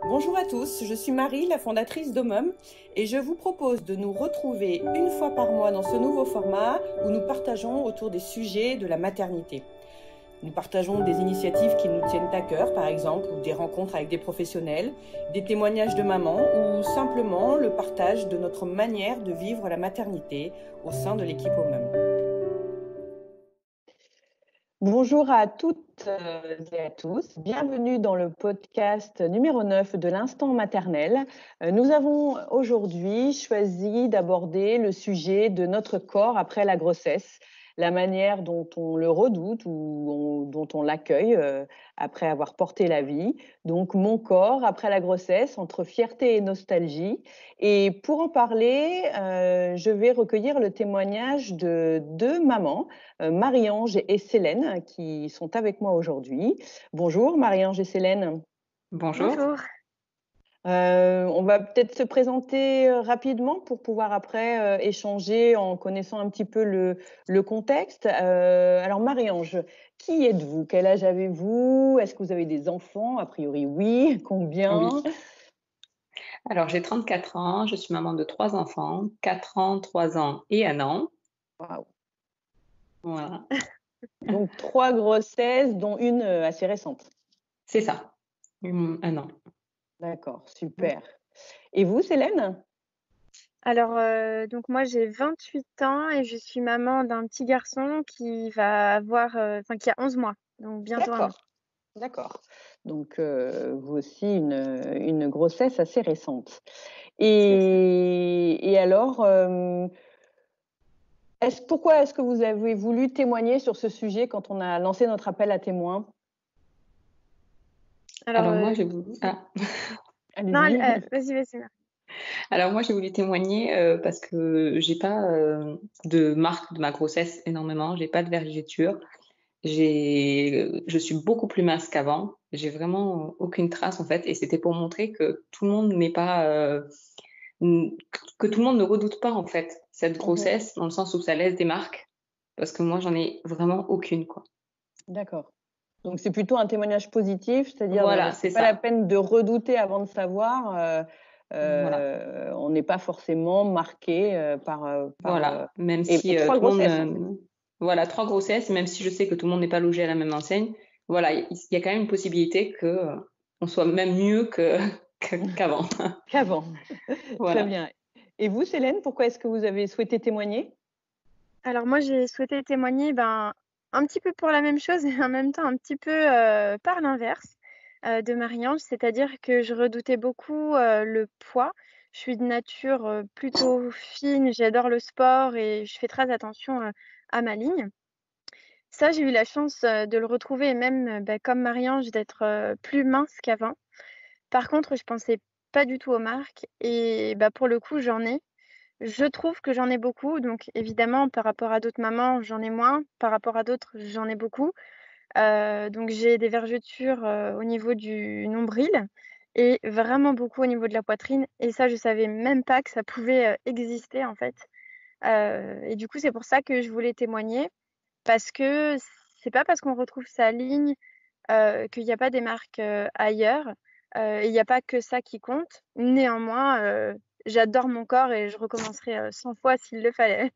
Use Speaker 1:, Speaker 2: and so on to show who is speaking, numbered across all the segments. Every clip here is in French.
Speaker 1: Bonjour à tous, je suis Marie, la fondatrice d'Omum, et je vous propose de nous retrouver une fois par mois dans ce nouveau format où nous partageons autour des sujets de la maternité. Nous partageons des initiatives qui nous tiennent à cœur, par exemple, ou des rencontres avec des professionnels, des témoignages de mamans ou simplement le partage de notre manière de vivre la maternité au sein de l'équipe Omum.
Speaker 2: Bonjour à toutes et à tous, bienvenue dans le podcast numéro 9 de l'Instant maternel. Nous avons aujourd'hui choisi d'aborder le sujet de notre corps après la grossesse, la manière dont on le redoute ou dont on l'accueille après avoir porté la vie. Donc mon corps après la grossesse, entre fierté et nostalgie. Et pour en parler, je vais recueillir le témoignage de deux mamans, Marie-Ange et Célène, qui sont avec moi aujourd'hui. Bonjour Marie-Ange et Célène.
Speaker 3: Bonjour.
Speaker 4: Bonjour.
Speaker 2: On va peut-être se présenter rapidement pour pouvoir après échanger en connaissant un petit peu le contexte. Alors Marie-Ange, qui êtes-vous? Quel âge avez-vous? Est-ce que vous avez des enfants? A priori oui. Combien?
Speaker 3: Oui. Alors, j'ai 34 ans, je suis maman de 3 enfants, 4 ans, 3 ans et 1 an.
Speaker 2: Waouh.
Speaker 3: Voilà,
Speaker 2: Donc 3 grossesses, dont une assez récente.
Speaker 3: c'est ça, 1 an.
Speaker 2: D'accord, super. Et vous, Célène?
Speaker 4: Alors, donc moi j'ai 28 ans et je suis maman d'un petit garçon qui va avoir, qui a 11 mois, donc bientôt 1 an.
Speaker 2: D'accord. Donc, vous aussi, une grossesse assez récente. Et alors, pourquoi est-ce que vous avez voulu témoigner sur ce sujet quand on a lancé notre appel à témoins?
Speaker 3: Alors moi, j'ai voulu
Speaker 4: non,
Speaker 2: Allez-y.
Speaker 4: vas-y, Marie.
Speaker 3: alors moi, j'ai voulu témoigner, parce que j'ai pas, de marque de ma grossesse énormément, j'ai pas de vergeture. Je suis beaucoup plus mince qu'avant. J'ai vraiment aucune trace, en fait, et c'était pour montrer que tout le monde n'est pas, que tout le monde ne redoute pas, en fait, cette grossesse, dans le sens où ça laisse des marques, parce que moi, j'en ai vraiment aucune, quoi.
Speaker 2: D'accord. Donc, c'est plutôt un témoignage positif, c'est-à-dire
Speaker 3: Voilà,
Speaker 2: c'est
Speaker 3: c'est
Speaker 2: pas la
Speaker 3: ça.
Speaker 2: peine de redouter avant de savoir.
Speaker 3: Voilà,
Speaker 2: On n'est pas forcément marqué
Speaker 3: voilà. Même
Speaker 2: et
Speaker 3: si
Speaker 2: 3
Speaker 3: tout le
Speaker 2: grossesses en fait.
Speaker 3: monde, voilà, 3 grossesses, même si je sais que tout le monde n'est pas logé à la même enseigne, voilà, il y a quand même une possibilité que on soit même mieux qu'avant.
Speaker 2: Qu'avant. Très
Speaker 3: Voilà.
Speaker 2: bien. Et vous, Célène, pourquoi est-ce que vous avez souhaité témoigner?
Speaker 4: Alors moi j'ai souhaité témoigner, un petit peu pour la même chose et en même temps un petit peu, par l'inverse, de Marie-Ange. C'est-à-dire que je redoutais beaucoup, le poids. Je suis de nature, plutôt fine, j'adore le sport et je fais très attention, à ma ligne. Ça, j'ai eu la chance, de le retrouver et même, comme Marie-Ange, d'être, plus mince qu'avant. Par contre, je pensais pas du tout aux marques et pour le coup, j'en ai. Je trouve que j'en ai beaucoup, donc évidemment, par rapport à d'autres mamans, j'en ai moins. Par rapport à d'autres, j'en ai beaucoup. Donc j'ai des vergetures, au niveau du nombril et vraiment beaucoup au niveau de la poitrine et ça, je savais même pas que ça pouvait, exister, en fait. Et du coup, c'est pour ça que je voulais témoigner parce que c'est pas parce qu'on retrouve sa ligne, qu'il y a pas des marques, ailleurs, et il y a pas que ça qui compte. Néanmoins, j'adore mon corps et je recommencerai, 100 fois s'il le fallait.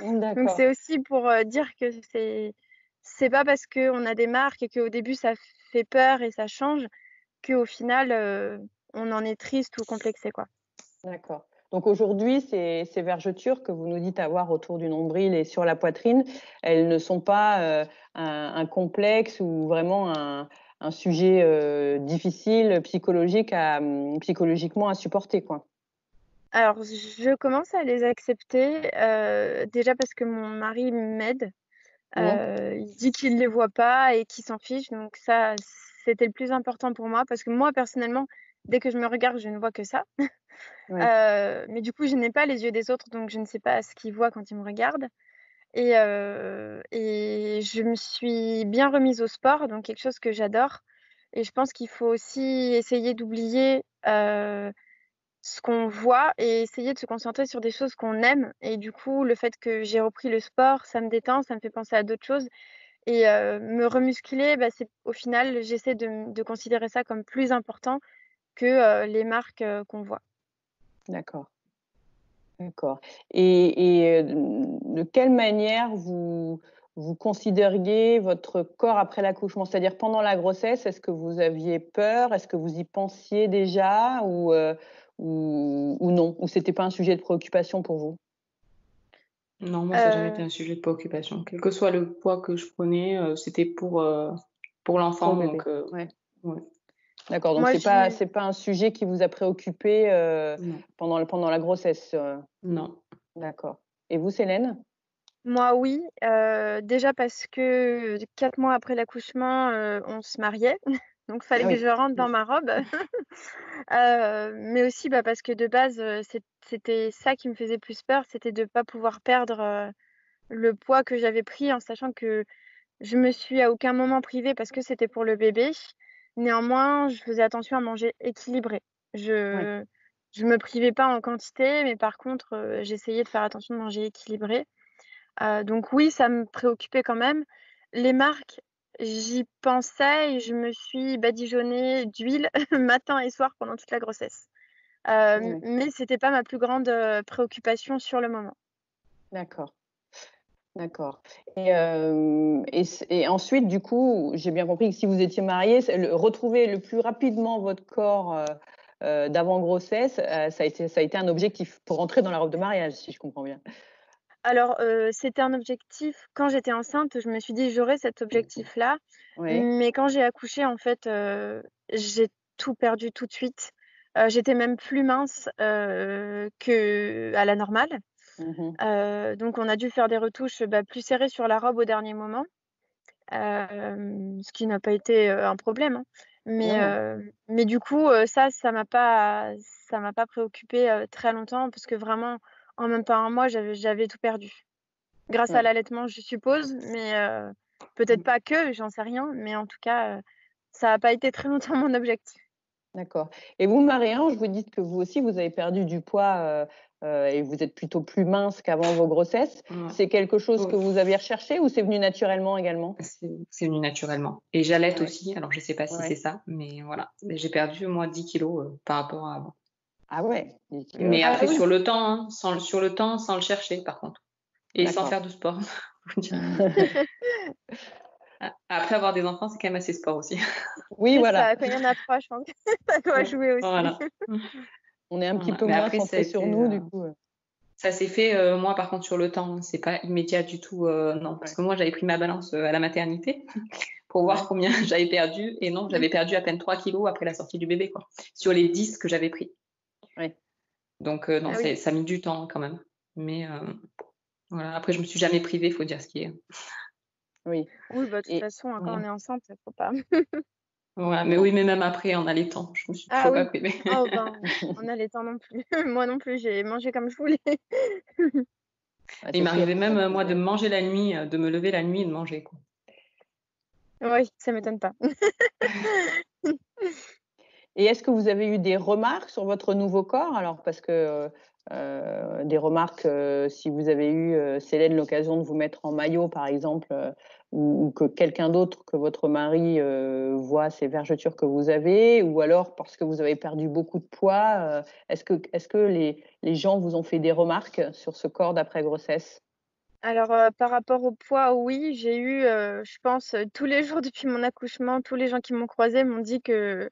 Speaker 4: Donc
Speaker 2: D'accord.
Speaker 4: c'est aussi pour, dire que c'est pas parce qu'on a des marques et qu'au début ça fait peur et ça change, qu'au final, on en est triste ou complexé, quoi.
Speaker 2: D'accord. Donc aujourd'hui, ces vergetures que vous nous dites avoir autour du nombril et sur la poitrine, elles ne sont pas un complexe ou vraiment un sujet difficile psychologiquement à supporter, quoi.
Speaker 4: Alors je commence à les accepter, déjà parce que mon mari m'aide.
Speaker 2: Mmh.
Speaker 4: Il dit qu'il les voit pas et qu'il s'en fiche, donc ça, c'était le plus important pour moi parce que moi, personnellement, dès que je me regarde, je ne vois que ça.
Speaker 2: Oui.
Speaker 4: Mais du coup, je n'ai pas les yeux des autres, donc je ne sais pas ce qu'ils voient quand ils me regardent et je me suis bien remise au sport, donc quelque chose que j'adore et je pense qu'il faut aussi essayer d'oublier, ce qu'on voit et essayer de se concentrer sur des choses qu'on aime et du coup, le fait que j'ai repris le sport, ça me détend, ça me fait penser à d'autres choses et me remuscler, c'est au final, j'essaie de considérer ça comme plus important que les marques qu'on voit.
Speaker 2: D'accord. D'accord. Et de quelle manière vous considériez votre corps après l'accouchement? C'est-à-dire pendant la grossesse, est-ce que vous aviez peur? Est-ce que vous y pensiez déjà ou non? Ou c'était pas un sujet de préoccupation pour vous?
Speaker 3: Non, moi, ça n'a jamais été un sujet de préoccupation. Quel que soit le poids que je prenais, c'était pour
Speaker 2: Pour
Speaker 3: l'enfant,
Speaker 2: le bébé?
Speaker 3: donc
Speaker 2: Ouais.
Speaker 3: ouais,
Speaker 2: D'accord, donc
Speaker 4: Moi,
Speaker 2: c'est pas un sujet qui vous a préoccupé,
Speaker 3: non,
Speaker 2: pendant la grossesse?
Speaker 3: non.
Speaker 2: D'accord. Et vous, Célène?
Speaker 4: Moi, oui, déjà parce que 4 mois après l'accouchement, on se mariait, donc
Speaker 2: Ah
Speaker 4: fallait que
Speaker 2: oui.
Speaker 4: je rentre dans ma robe. Mais aussi, parce que de base, c'était ça qui me faisait plus peur, c'était de pas pouvoir perdre, le poids que j'avais pris, en sachant que je me suis à aucun moment privée parce que c'était pour le bébé. Néanmoins, je faisais attention à manger équilibré.
Speaker 2: Ouais.
Speaker 4: Je me privais pas en quantité, mais par contre, j'essayais de faire attention de manger équilibré. Donc oui, ça me préoccupait quand même. Les marques, j'y pensais et je me suis badigeonnée d'huile matin et soir pendant toute la grossesse.
Speaker 2: Ouais.
Speaker 4: Mais c'était pas ma plus grande, préoccupation sur le moment.
Speaker 2: D'accord. D'accord. Et ensuite, du coup, j'ai bien compris que si vous étiez mariés, retrouver le plus rapidement votre corps, d'avant grossesse, ça a été un objectif pour rentrer dans la robe de mariage, si je comprends bien?
Speaker 4: Alors, c'était un objectif quand j'étais enceinte, je me suis dit: «J'aurai cet objectif-là»,
Speaker 2: Oui.
Speaker 4: mais quand j'ai accouché, en fait, j'ai tout perdu tout de suite. J'étais même plus mince, qu'à la normale.
Speaker 2: Mmh.
Speaker 4: Donc on a dû faire des retouches, plus serrées sur la robe au dernier moment, ce qui n'a pas été, un problème, hein.
Speaker 2: Non, non.
Speaker 4: Mais du coup, ça m'a pas préoccupée, très longtemps parce que vraiment, en même pas un mois, j'avais tout perdu. Grâce à
Speaker 2: Ouais.
Speaker 4: l'allaitement, je suppose, mais peut-être
Speaker 3: Mmh.
Speaker 4: pas que, j'en sais rien, mais en tout cas, ça a pas été très longtemps mon objectif.
Speaker 2: D'accord. Et vous, Marie-Ange, vous dites que vous aussi, vous avez perdu du poids, et vous êtes plutôt plus mince qu'avant vos grossesses.
Speaker 3: Ouais.
Speaker 2: C'est quelque chose que
Speaker 3: Oui,
Speaker 2: vous aviez recherché ou c'est venu naturellement également?
Speaker 3: c'est venu naturellement et j'allaite
Speaker 2: Ouais.
Speaker 3: aussi, alors je sais pas si c'est
Speaker 2: Ouais.
Speaker 3: ça, mais voilà. Mais j'ai perdu moi 10 kilogrammes par rapport à avant.
Speaker 2: Ah ouais, 10 kilogrammes,
Speaker 3: Mais
Speaker 2: c'est
Speaker 4: Ah
Speaker 3: après
Speaker 4: oui,
Speaker 3: sur le temps, hein, sur le temps, sans le chercher par contre et sans
Speaker 2: d'accord.
Speaker 3: faire de sport, faut dire. Après avoir des enfants, c'est quand même assez sport aussi.
Speaker 2: Oui,
Speaker 4: c'est
Speaker 2: voilà.
Speaker 4: ça, quand il y en a 3, je pense que ça doit jouer aussi.
Speaker 3: Voilà.
Speaker 2: On est un petit
Speaker 3: Voilà.
Speaker 2: peu
Speaker 3: Mais
Speaker 2: moins
Speaker 3: après
Speaker 2: centré sur nous, du coup,
Speaker 3: ça s'est fait, moi par contre sur le temps, hein, c'est pas immédiat du tout, non. Parce
Speaker 2: ouais,
Speaker 3: que moi j'avais pris ma balance, à la maternité pour voir
Speaker 2: ouais,
Speaker 3: combien j'avais perdu et non, j'avais perdu à peine 3 kilogrammes après la sortie du bébé quoi, sur les 10 que j'avais pris.
Speaker 2: ouais.
Speaker 3: Donc non,
Speaker 4: Ah oui.
Speaker 3: ça a mis du temps quand même. Mais voilà, après je me suis jamais privée, faut dire ce qui est.
Speaker 2: Oui.
Speaker 4: Oui, de toute
Speaker 2: Et
Speaker 4: façon, hein, quand
Speaker 3: Voilà.
Speaker 4: on est enceinte, faut pas.
Speaker 3: Voilà, mais
Speaker 2: non.
Speaker 3: oui, mais même après en allaitant, je me suis
Speaker 4: Ah
Speaker 3: toujours pas
Speaker 4: oui.
Speaker 3: privée.
Speaker 4: Oh ben, en allaitant non plus. Moi non plus, j'ai mangé comme je voulais.
Speaker 2: Ouais,
Speaker 3: Il
Speaker 2: c'est sûr,
Speaker 3: m'arrivait
Speaker 2: faut pas
Speaker 3: même, moi, de
Speaker 2: abuser.
Speaker 3: manger la nuit, de me lever la nuit et de manger quoi.
Speaker 4: Oui, ça m'étonne pas.
Speaker 2: Et est-ce que vous avez eu des remarques sur votre nouveau corps? Alors parce que, des remarques, si vous avez eu, Célène, l'occasion de vous mettre en maillot, par exemple, ou que quelqu'un d'autre que votre mari, voit ces vergetures que vous avez, ou alors parce que vous avez perdu beaucoup de poids, est-ce que les gens vous ont fait des remarques sur ce corps d'après grossesse?
Speaker 4: Alors, par rapport au poids, oui, j'ai eu, je pense, tous les jours depuis mon accouchement, tous les gens qui m'ont croisée m'ont dit que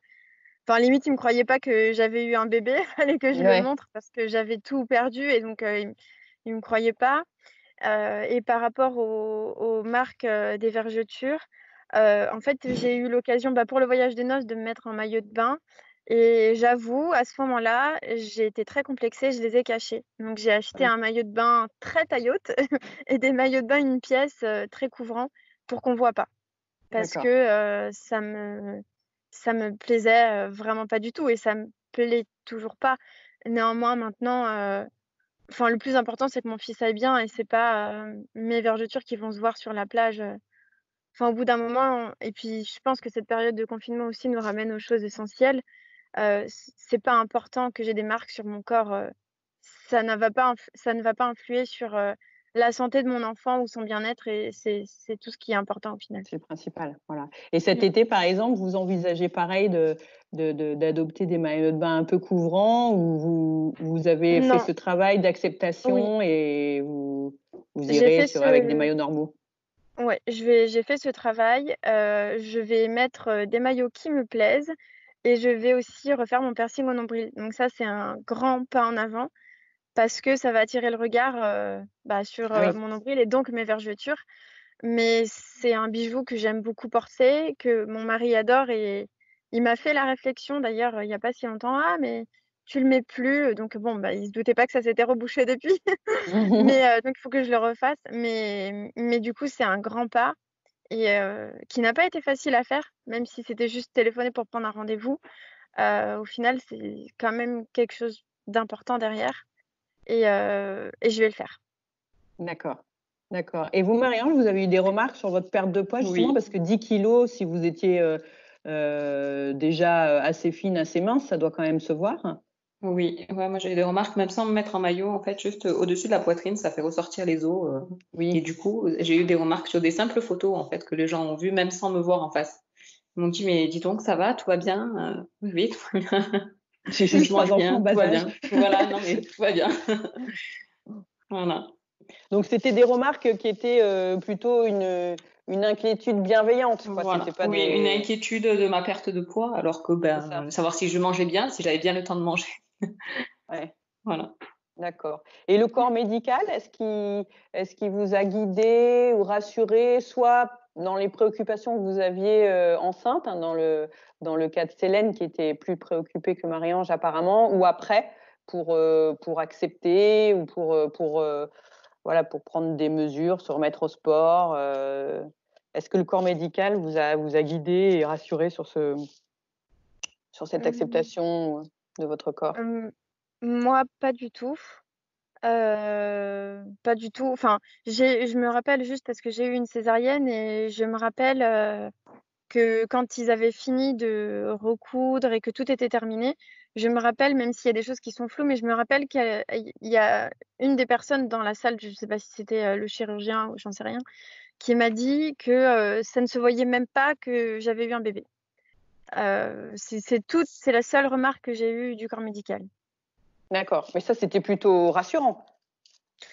Speaker 4: enfin, limite, ils me croyaient pas que j'avais eu un bébé. Fallait que je le
Speaker 2: Ouais,
Speaker 4: montre parce que j'avais tout perdu et donc, ils me croyaient pas. Et par rapport aux marques, des vergetures, en fait, j'ai eu l'occasion, pour le voyage de noces, de me mettre en maillot de bain et j'avoue, à ce moment-là, j'ai été très complexée, je les ai cachés. Donc j'ai acheté
Speaker 2: ouais,
Speaker 4: un maillot de bain très taillotte et des maillots de bain une pièce, très couvrants pour qu'on voit pas. Parce
Speaker 2: d'accord.
Speaker 4: que, ça me plaisait, vraiment pas du tout et ça me plaît toujours pas. Néanmoins maintenant, enfin, le plus important, c'est que mon fils aille bien et c'est pas, mes vergetures qui vont se voir sur la plage, Enfin, au bout d'un moment et puis je pense que cette période de confinement aussi nous ramène aux choses essentielles. C'est pas important que j'ai des marques sur mon corps, ça ne va pas influer sur, la santé de mon enfant ou son bien-être, et c'est tout ce qui est important au final.
Speaker 2: C'est le principal, voilà. Et cet été, par exemple, vous envisagez pareil d'adopter des maillots de bain un peu couvrants, ou vous avez fait
Speaker 4: Non,
Speaker 2: ce travail
Speaker 4: oui,
Speaker 2: d'acceptation et vous
Speaker 4: j'ai
Speaker 2: irez
Speaker 4: fait
Speaker 2: avec des
Speaker 4: ce
Speaker 2: maillots normaux?
Speaker 4: ouais, j'ai fait ce travail. Je vais mettre, des maillots qui me plaisent, et je vais aussi refaire mon piercing au nombril. Donc ça, c'est un grand pas en avant parce que ça va attirer le regard, sur,
Speaker 2: Ah oui,
Speaker 4: mon nombril et donc mes vergetures. Mais c'est un bijou que j'aime beaucoup porter, que mon mari adore, et il m'a fait la réflexion d'ailleurs, il y a pas si longtemps: «Ah mais tu le mets plus», donc bon, il se doutait pas que ça s'était rebouché depuis. Mais donc il faut que je le refasse. Mais du coup, c'est un grand pas, et qui n'a pas été facile à faire, même si c'était juste téléphoner pour prendre un rendez-vous. Au final, c'est quand même quelque chose d'important derrière, et je vais le faire.
Speaker 2: d'accord, d'accord. Et vous, Marie-Ange, vous avez eu des remarques sur votre perte de poids, justement,
Speaker 3: Oui.
Speaker 2: parce que 10 kilos, si vous étiez déjà assez fine, assez mince, ça doit quand même se voir.
Speaker 3: Oui, ouais, moi j'ai eu des remarques, même sans me mettre en maillot, en fait, juste au-dessus de la poitrine, ça fait ressortir les os. Et
Speaker 2: Oui.
Speaker 3: du coup, j'ai eu des remarques sur des simples photos, en fait, que les gens ont vues, même sans me voir en face. Ils m'ont dit, mais dis donc, ça va, tout va bien? Oui, oui, tout va bien.
Speaker 2: J'ai juste
Speaker 3: Je
Speaker 2: 3
Speaker 3: mange
Speaker 2: enfants en
Speaker 3: bien, tout
Speaker 2: bas
Speaker 3: va
Speaker 2: âge.
Speaker 3: bien. Voilà, non, mais tout va bien. Voilà.
Speaker 2: Donc, c'était des remarques qui étaient plutôt une inquiétude bienveillante, quoi. C'était
Speaker 3: Voilà.
Speaker 2: pas
Speaker 3: Oui, une
Speaker 2: des...
Speaker 3: inquiétude de ma perte de poids, alors que,
Speaker 2: C'est ça.
Speaker 3: savoir si je mangeais bien, si j'avais bien le temps de manger.
Speaker 2: Ouais,
Speaker 3: Voilà.
Speaker 2: d'accord. Et le corps médical, est-ce qu'il vous a guidé ou rassuré, soit dans les préoccupations que vous aviez enceinte, hein, dans le cas de Célène, qui était plus préoccupée que Marie-Ange apparemment, ou après, pour accepter ou voilà, pour prendre des mesures, se remettre au sport. Est-ce que le corps médical vous a guidé et rassuré sur cette
Speaker 4: Mmh,
Speaker 2: acceptation de votre corps?
Speaker 4: hem, Moi, pas du tout. Pas du tout. Enfin, je me rappelle juste parce que j'ai eu une césarienne, et je me rappelle, que quand ils avaient fini de recoudre et que tout était terminé, je me rappelle, même s'il y a des choses qui sont floues, mais je me rappelle qu'il y a une des personnes dans la salle, je sais pas si c'était, le chirurgien ou j'en sais rien, qui m'a dit que, ça ne se voyait même pas que j'avais eu un bébé. C'est la seule remarque que j'ai eue du corps médical.
Speaker 2: D'accord, mais ça, c'était plutôt rassurant.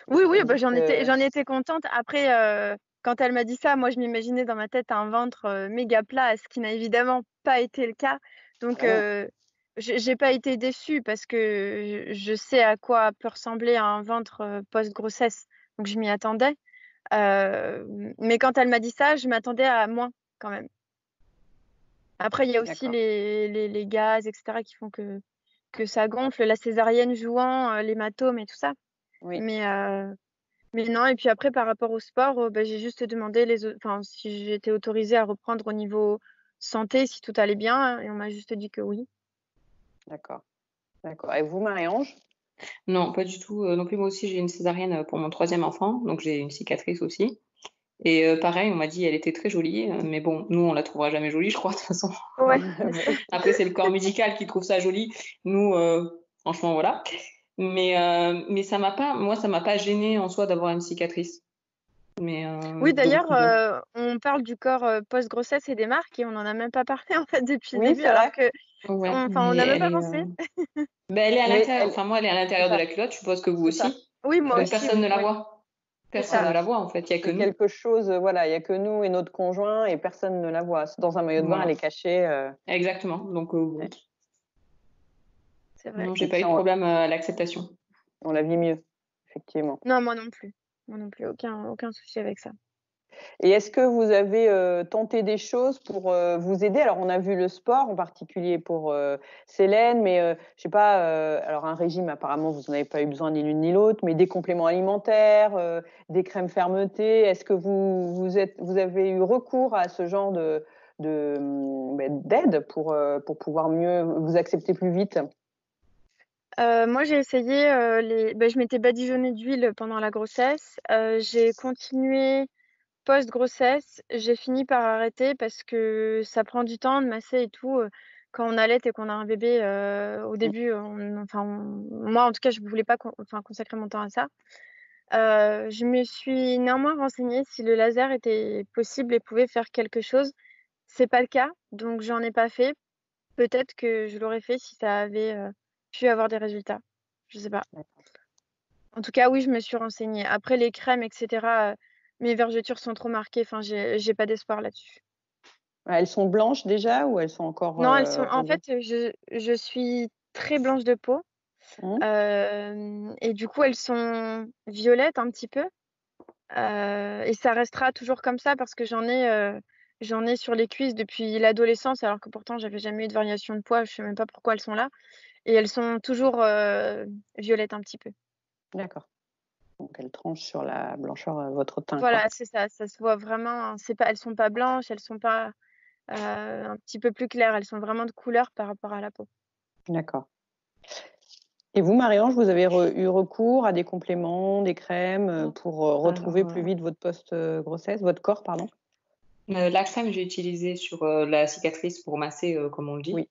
Speaker 4: Oui, oui,
Speaker 2: Ça veut dire que
Speaker 4: j'en étais contente. Après, quand elle m'a dit ça, moi, je m'imaginais dans ma tête un ventre, méga plat, ce qui n'a évidemment pas été le cas. Donc,
Speaker 2: ah non,
Speaker 4: j'ai pas été déçue parce que je sais à quoi peut ressembler un ventre, post-grossesse. Donc je m'y attendais. Mais quand elle m'a dit ça, je m'attendais à moins quand même. Après, il y a aussi
Speaker 2: d'accord,
Speaker 4: les gaz et cetera qui font que ça gonfle, la césarienne jouant, l'hématome et tout ça.
Speaker 2: oui.
Speaker 4: Mais mais non. Et puis après, par rapport au sport, j'ai juste demandé si j'étais autorisée à reprendre au niveau santé, si tout allait bien, hein, et on m'a juste dit que oui.
Speaker 2: D'accord, d'accord. Et vous, Marie-Ange?
Speaker 3: Non, pas du tout. Non plus, moi aussi, j'ai eu une césarienne pour mon troisième enfant, donc j'ai une cicatrice aussi. Et pareil, on m'a dit elle était très jolie, mais bon, nous, on la trouvera jamais jolie, je crois, de toute façon.
Speaker 4: Ouais,
Speaker 3: Après, c'est le corps médical qui trouve ça joli. Nous, franchement, voilà. Mais ça m'a pas gênée en soi d'avoir une cicatrice. Mais
Speaker 4: oui,
Speaker 3: donc,
Speaker 4: d'ailleurs, on parle du corps, post-grossesse et des marques, et on en a même pas parlé en fait depuis le
Speaker 2: Oui,
Speaker 4: début,
Speaker 2: c'est
Speaker 4: alors
Speaker 2: vrai,
Speaker 4: que
Speaker 3: ouais,
Speaker 4: on
Speaker 3: mais
Speaker 4: n'a même
Speaker 3: elle
Speaker 4: pas
Speaker 3: est,
Speaker 4: pensé.
Speaker 3: elle est à
Speaker 2: mais
Speaker 3: l'intérieur.
Speaker 2: elle
Speaker 3: Enfin, moi, elle est à
Speaker 2: c'est
Speaker 3: l'intérieur de
Speaker 2: ça,
Speaker 3: la culotte. Je suppose que vous
Speaker 2: c'est ça,
Speaker 3: aussi.
Speaker 4: Oui, moi
Speaker 2: ouais.
Speaker 3: Donc,
Speaker 4: aussi,
Speaker 3: personne
Speaker 4: oui,
Speaker 3: ne la
Speaker 4: oui,
Speaker 3: voit.
Speaker 4: c'est
Speaker 3: Personne
Speaker 4: ça.
Speaker 3: ne
Speaker 2: Voilà,
Speaker 3: la voit, en fait. Il y a que
Speaker 2: c'est
Speaker 3: nous.
Speaker 2: quelque chose, voilà, il y a que nous et notre conjoint et personne ne la voit. Dans un maillot de bain, elle est
Speaker 3: Voilà.
Speaker 2: cachée,
Speaker 3: Exactement. Donc, bon.
Speaker 2: ouais.
Speaker 4: C'est vrai.
Speaker 3: Non, j'ai
Speaker 2: Et
Speaker 3: pas
Speaker 2: puis
Speaker 3: eu de problème à l'acceptation.
Speaker 2: on la vit mieux, effectivement.
Speaker 4: Non, moi non plus. Moi non plus, aucun souci avec ça.
Speaker 2: Et est-ce que vous avez tenté des choses pour vous aider? Alors, on a vu le sport, en particulier pour Célène, mais je sais pas, alors un régime, apparemment, vous n'en avez pas eu besoin ni l'une ni l'autre, mais des compléments alimentaires, des crèmes fermentées. Est-ce que vous avez eu recours à ce genre d'aide pour pouvoir mieux vous accepter plus vite?
Speaker 4: Moi, j'ai essayé, je m'étais badigeonnée d'huile pendant la grossesse. J'ai continué post-grossesse. J'ai fini par arrêter parce que ça prend du temps de masser et tout, quand on allaite et qu'on a un bébé. Au début, moi, en tout cas, je voulais pas consacrer mon temps à ça. Je me suis néanmoins renseignée si le laser était possible et pouvait faire quelque chose. C'est pas le cas, donc j'en ai pas fait. Peut-être que je l'aurais fait si ça avait pu avoir des résultats. Je sais pas. En tout cas, oui, je me suis renseignée. Après, les crèmes, etc., mes vergetures sont trop marquées. Enfin, j'ai pas d'espoir là-dessus.
Speaker 2: Elles sont blanches déjà ou elles sont encore
Speaker 4: Non, elles sont. En
Speaker 2: rosées?
Speaker 4: fait, je suis très blanche de peau.
Speaker 2: Mmh.
Speaker 4: Et du coup, elles sont violettes un petit peu. Et ça restera toujours comme ça parce que j'en ai sur les cuisses depuis l'adolescence, alors que pourtant, j'avais jamais eu de variation de poids. Je sais même pas pourquoi elles sont là. Et elles sont toujours violettes un petit peu.
Speaker 2: D'accord. Donc elles tranchent sur la blancheur votre teint, quoi.
Speaker 4: Voilà, c'est ça. Ça se voit vraiment. Elles sont pas blanches, elles sont pas un petit peu plus claires. Elles sont vraiment de couleur par rapport à la peau.
Speaker 2: D'accord. Et vous, Marie-Ange, vous avez eu recours à des compléments, des crèmes pour retrouver plus vite votre post-grossesse, votre corps, pardon?
Speaker 3: La crème, j'ai utilisé sur la cicatrice pour masser, comme on le dit.
Speaker 2: Oui.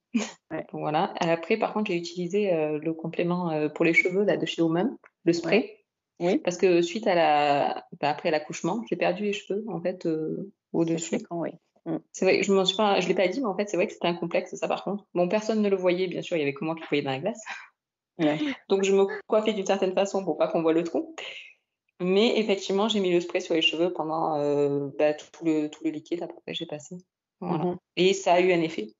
Speaker 2: Ouais.
Speaker 3: Voilà. Après, par contre, j'ai utilisé le complément pour les cheveux là, de chez Woman, le spray.
Speaker 2: Oui.
Speaker 3: Parce que suite à après l'accouchement, j'ai perdu les cheveux en fait au-dessus.
Speaker 2: C'est fréquent, oui.
Speaker 3: C'est vrai, je l'ai pas dit, mais en fait, c'est vrai que c'était un complexe, ça par contre. Bon, personne ne le voyait, bien sûr, il y avait que moi qui le voyais dans la glace.
Speaker 2: Ouais.
Speaker 3: Donc, je me coiffais d'une certaine façon pour pas qu'on voit le trou. Mais effectivement, j'ai mis le spray sur les cheveux pendant tout le liquide à peu près que j'ai passé. Voilà.
Speaker 2: Mhm.
Speaker 3: Et ça a eu un effet.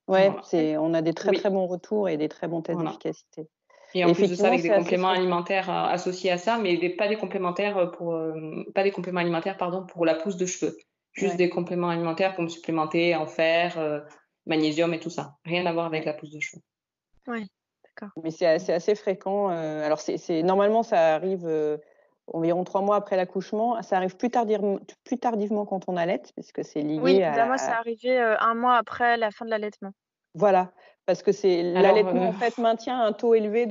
Speaker 2: Ouais,
Speaker 3: Voilà.
Speaker 2: on a des très très bons retours et des très bons tests d'efficacité.
Speaker 3: Et en plus de ça, avec des
Speaker 2: c'est assez
Speaker 3: compléments
Speaker 2: fréquent.
Speaker 3: alimentaires associés à ça, mais pas des compléments alimentaires pour la pousse de cheveux. Juste des compléments alimentaires pour me supplémenter en fer, magnésium et tout ça. Rien à voir avec la pousse de cheveux.
Speaker 4: Ouais, d'accord.
Speaker 2: Mais c'est assez fréquent. Alors, normalement, ça arrive environ 3 mois après l'accouchement. Ça arrive plus tardivement quand on allaite, puisque c'est lié
Speaker 4: Oui,
Speaker 2: à
Speaker 4: moi, c'est arrivé 1 mois après la fin de l'allaitement.
Speaker 2: Voilà, parce que
Speaker 3: Alors,
Speaker 2: l'allaitement, en fait, maintient un taux élevé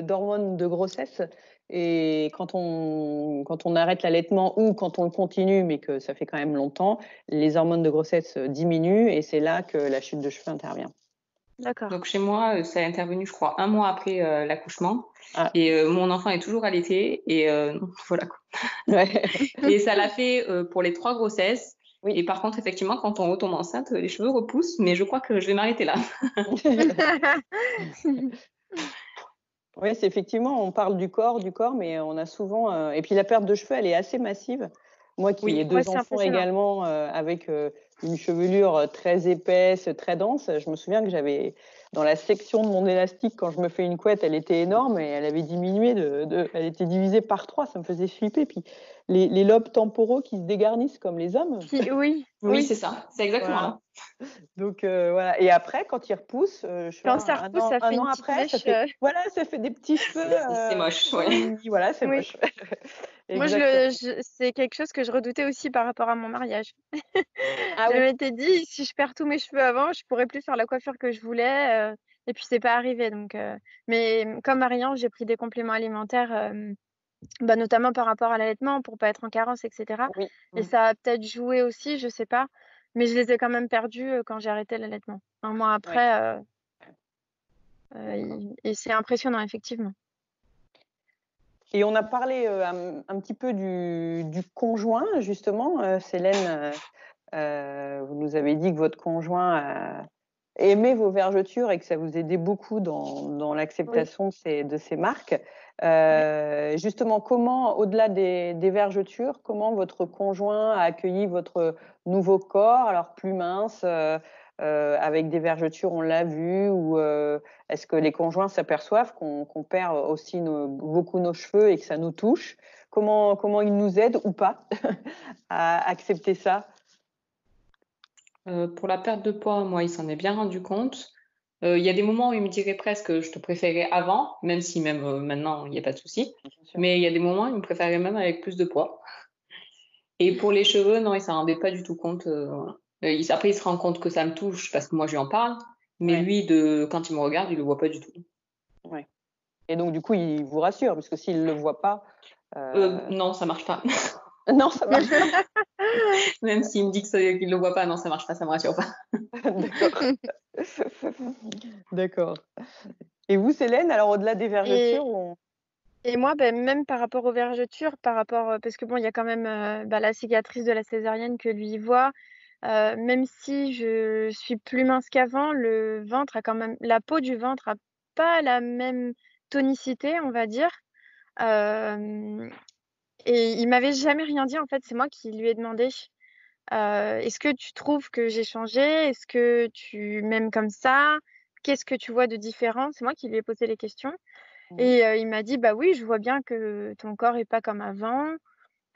Speaker 2: d'hormones de grossesse. Et quand on arrête l'allaitement ou quand on le continue, mais que ça fait quand même longtemps, les hormones de grossesse diminuent et c'est là que la chute de cheveux intervient.
Speaker 4: D'accord.
Speaker 3: Donc chez moi, ça est intervenu, je crois, 1 mois après l'accouchement.
Speaker 2: Ah.
Speaker 3: Et mon enfant est toujours allaité. Et voilà quoi.
Speaker 2: Ouais.
Speaker 3: Et ça l'a fait pour les 3 grossesses.
Speaker 2: Oui.
Speaker 3: Et par contre, effectivement, quand on retombe enceinte, les cheveux repoussent. Mais je crois que je vais m'arrêter là.
Speaker 2: Oui, c'est effectivement, on parle du corps, mais on a souvent. Et puis la perte de cheveux, elle est assez massive. Moi qui ai 2 enfants également, avec une chevelure très épaisse, très dense, je me souviens que j'avais, dans la section de mon élastique, quand je me fais une couette, elle était énorme et elle avait diminué, elle était divisée par 3, ça me faisait flipper. Puis les lobes temporaux qui se dégarnissent comme les hommes.
Speaker 3: Oui, c'est ça, c'est exactement
Speaker 2: voilà.
Speaker 3: là.
Speaker 2: Donc voilà. Et après, quand ils repoussent,
Speaker 4: quand ça repousse, ça fait
Speaker 2: un
Speaker 4: une
Speaker 2: an
Speaker 4: petite
Speaker 2: après,
Speaker 4: mèche.
Speaker 2: ça fait des petits cheveux.
Speaker 3: C'est moche, ouais.
Speaker 2: Voilà, c'est
Speaker 4: Oui.
Speaker 2: moche.
Speaker 4: Moi, c'est quelque chose que je redoutais aussi par rapport à mon mariage.
Speaker 2: Ah
Speaker 4: Je
Speaker 2: oui.
Speaker 4: m'étais dit, si je perds tous mes cheveux avant, je pourrais plus faire la coiffure que je voulais. Et puis, c'est pas arrivé. Donc, mais comme Marianne, j'ai pris des compléments alimentaires, notamment par rapport à l'allaitement, pour pas être en carence, etc.
Speaker 2: Oui.
Speaker 4: Et ça a peut-être joué aussi, je sais pas. Mais je les ai quand même perdus quand j'ai arrêté l'allaitement. 1 mois après. Et c'est impressionnant, effectivement.
Speaker 2: Et on a parlé un petit peu du conjoint, justement. Célène, vous nous avez dit que votre conjoint aimait vos vergetures et que ça vous aidait beaucoup dans l'acceptation de ces marques. Justement, comment, au-delà des vergetures, comment votre conjoint a accueilli votre nouveau corps, alors plus mince, avec des vergetures, on l'a vu, ou est-ce que les conjoints s'aperçoivent qu'on perd aussi beaucoup nos cheveux et que ça nous touche? Comment ils nous aident ou pas à accepter ça?
Speaker 3: Pour la perte de poids, moi, il s'en est bien rendu compte. Il y a des moments où il me dirait presque je te préférais avant, même si maintenant, il n'y a pas de souci. Mais il y a des moments où il me préférait même avec plus de poids. Et pour les cheveux, non, il s'en rendait pas du tout compte. Après, il se rend compte que ça me touche parce que moi, je lui en parle. Mais lui, quand il me regarde, il le voit pas du tout.
Speaker 2: Ouais. Et donc, du coup, il vous rassure, parce que s'il ne le voit pas...
Speaker 3: Non, ça marche pas.
Speaker 2: Non, ça marche pas.
Speaker 3: Même s'il me dit qu'il le voit pas, non, ça marche pas, ça me rassure pas.
Speaker 2: D'accord. D'accord. Et vous, Célène, alors au-delà des vergetures,
Speaker 4: Et moi, même par rapport aux vergetures, parce que bon, il y a quand même la cicatrice de la césarienne que lui voit. Même si je suis plus mince qu'avant, le ventre a quand même, la peau du ventre a pas la même tonicité, on va dire. Euh, et il m'avait jamais rien dit, en fait, c'est moi qui lui ai demandé. Est-ce que tu trouves que j'ai changé? Est-ce que tu m'aimes comme ça? Qu'est-ce que tu vois de différent? C'est moi qui lui ai posé les questions. Et il m'a dit, bah oui, je vois bien que ton corps est pas comme avant.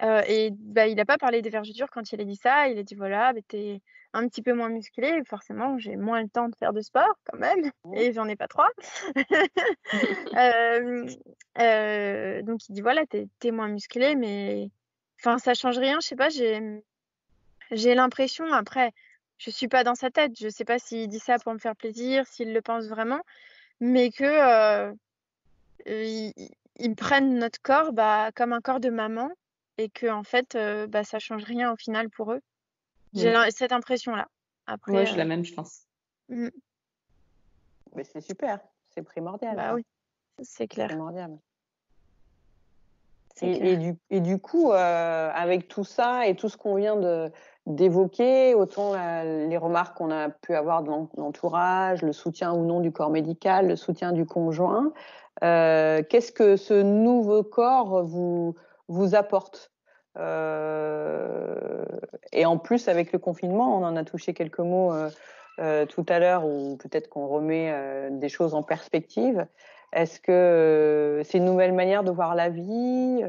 Speaker 4: Et il n'a pas parlé des vergetures quand il a dit ça. Il a dit, voilà, t'es un petit peu moins musclé. Forcément, j'ai moins le temps de faire de sport quand même. Et j'en ai pas 3. Donc il dit, voilà, t'es moins musclé, mais enfin, ça change rien. Je sais pas, j'ai l'impression, après, je suis pas dans sa tête. Je sais pas s'il dit ça pour me faire plaisir, s'il le pense vraiment, mais que ils prennent notre corps comme un corps de maman et que en fait, ça change rien au final pour eux. J'ai cette impression-là.
Speaker 3: Moi,
Speaker 4: Après,
Speaker 3: j'ai la même, je pense.
Speaker 2: Mais c'est super, c'est primordial.
Speaker 4: bah oui, c'est
Speaker 2: C'est
Speaker 4: clair.
Speaker 2: primordial.
Speaker 4: C'est clair.
Speaker 2: Et du coup, avec tout ça et tout ce qu'on vient d'évoquer, autant les remarques qu'on a pu avoir de l'entourage, le soutien ou non du corps médical, le soutien du conjoint, qu'est-ce que ce nouveau corps vous apporte? Et en plus, avec le confinement, on en a touché quelques mots tout à l'heure, ou peut-être qu'on remet des choses en perspective. Est-ce que c'est une nouvelle manière de voir la vie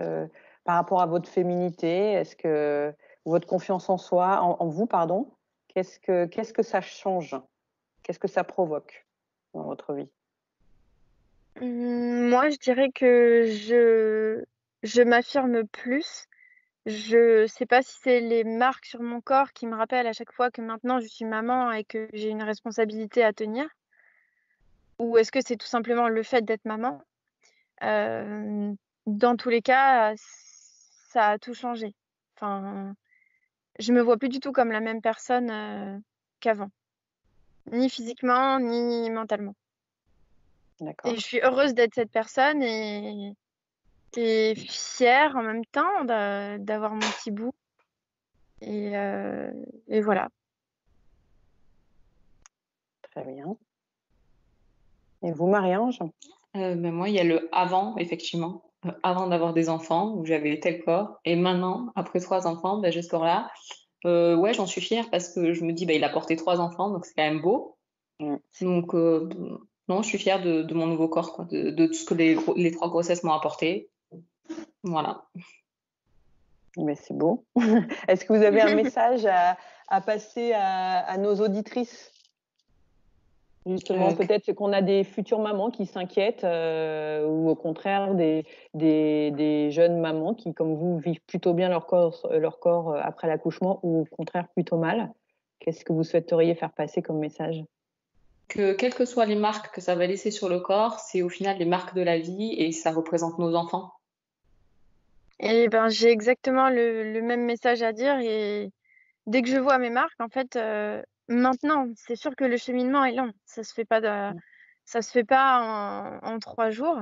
Speaker 2: par rapport à votre féminité? Est-ce que votre confiance en soi, en vous, pardon, qu'est-ce que ça change? Qu'est-ce que ça provoque dans votre vie?
Speaker 4: Moi, je dirais que je m'affirme plus. Je sais pas si c'est les marques sur mon corps qui me rappellent à chaque fois que maintenant je suis maman et que j'ai une responsabilité à tenir, ou est-ce que c'est tout simplement le fait d'être maman. Dans tous les cas, ça a tout changé. Enfin, je me vois plus du tout comme la même personne qu'avant, ni physiquement, ni mentalement.
Speaker 2: D'accord.
Speaker 4: Et je suis heureuse d'être cette personne et fière en même temps d'avoir mon petit bout. Et voilà.
Speaker 2: Très bien. Et vous, Marie-Ange?
Speaker 3: Moi, il y a le avant, effectivement. Avant d'avoir des enfants, où j'avais tel corps. Et maintenant, après 3 enfants, j'ai ce corps-là. Ouais, j'en suis fière parce que je me dis, il a porté 3 enfants, donc c'est quand même beau. Donc, non, je suis fière de mon nouveau corps, quoi, de tout ce que les 3 grossesses m'ont apporté. Voilà.
Speaker 2: Mais c'est beau. Est-ce que vous avez un message à passer à nos auditrices? Justement, peut-être qu'on a des futures mamans qui s'inquiètent ou au contraire des jeunes mamans qui, comme vous, vivent plutôt bien leur corps après l'accouchement ou au contraire plutôt mal. Qu'est-ce que vous souhaiteriez faire passer comme message?
Speaker 3: Que quelles que soient les marques que ça va laisser sur le corps, c'est au final les marques de la vie et ça représente nos enfants.
Speaker 4: Et j'ai exactement le même message à dire. Et dès que je vois mes marques, en fait, maintenant, c'est sûr que le cheminement est long. Ça se fait pas en 3 jours.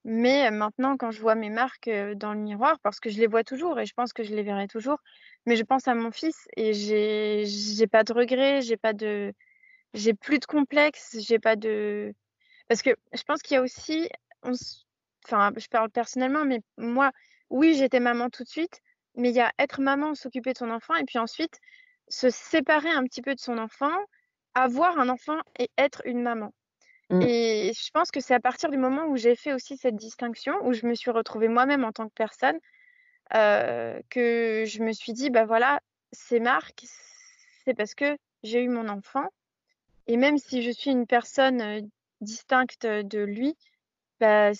Speaker 4: Mais maintenant, quand je vois mes marques dans le miroir, parce que je les vois toujours et je pense que je les verrai toujours, mais je pense à mon fils et j'ai pas de regrets, j'ai plus de complexe, j'ai pas de. Parce que je pense qu'il y a aussi, enfin, je parle personnellement, mais moi, oui, j'étais maman tout de suite, mais il y a être maman, s'occuper de son enfant, et puis ensuite se séparer un petit peu de son enfant, avoir un enfant et être une maman. Et je pense que c'est à partir du moment où j'ai fait aussi cette distinction, où je me suis retrouvée moi-même en tant que personne, que je me suis dit, bah voilà, ces marques, c'est parce que j'ai eu mon enfant. Et même si je suis une personne distincte de lui, bah,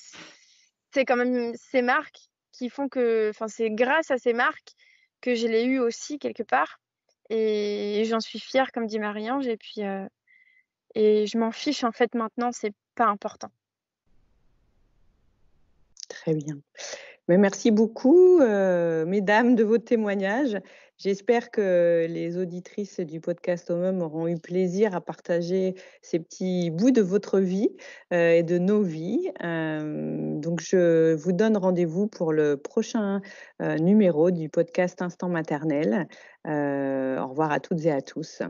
Speaker 4: c'est quand même ces marques qui font que, enfin, c'est grâce à ces marques que je l'ai eu aussi quelque part. Et j'en suis fière, comme dit Marie-Ange. Et puis, et je m'en fiche en fait maintenant, c'est pas important.
Speaker 2: Très bien. Mais merci beaucoup, mesdames, de votre témoignage. J'espère que les auditrices du podcast Omum auront eu plaisir à partager ces petits bouts de votre vie et de nos vies. Donc, je vous donne rendez-vous pour le prochain numéro du podcast Instant Maternel. Au revoir à toutes et à tous.